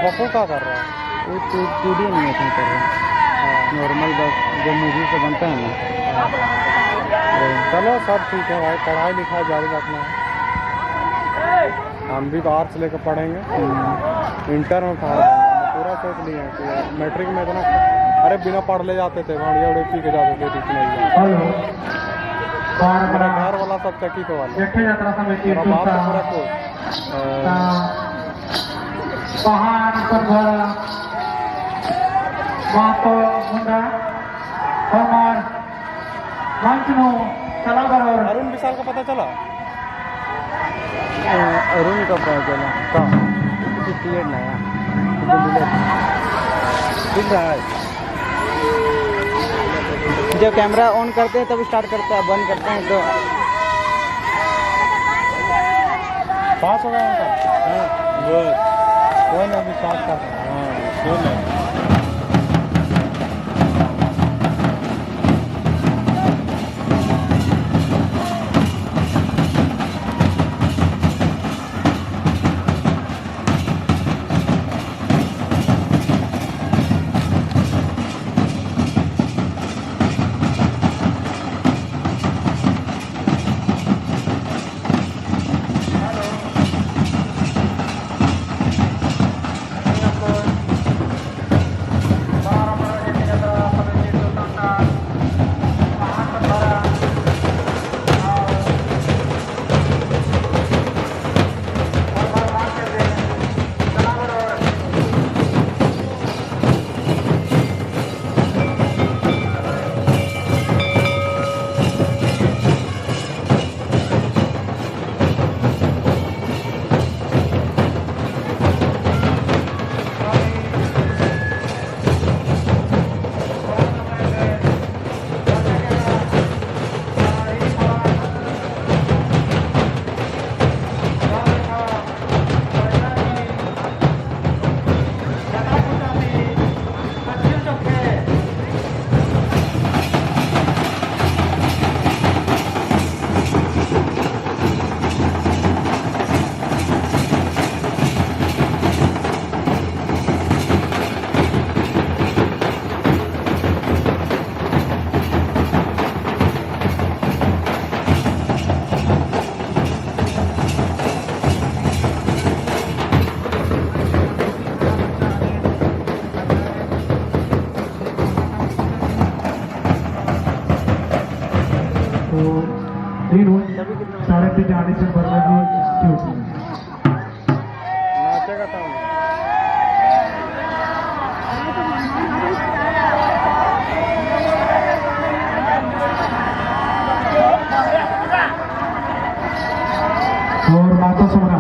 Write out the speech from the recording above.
पप्पू क्या कर रहा है? वो 2D एनिमेशन कर रहा है, नॉर्मल बस जो मूवी से बनता है ना। चलो सब ठीक है भाई, पढ़ाई लिखाई जारी रखना है। हम भी आर्ट्स लेकर पढ़ेंगे, इंटर में पूरा सोच लिए कि मैट्रिक में इतना, अरे बिना पढ़ ले जाते थे, भाड़िया उड़े पी के जाते थे नहीं। मेरा घर वाला सब चकित तो वाला मेरा बाप तो पूरा को अरुण विशाल का पता चला? अरुण का पता चला कहाँ क्लियर नया दिख रहा है। जब कैमरा ऑन करते हैं तब स्टार्ट करता है, बंद करते हैं तो पास हो गया उनका। हाँ गुड, कोई ना अभी स्टार्ट कर। हाँ सुन नाचेगा था और माता सोना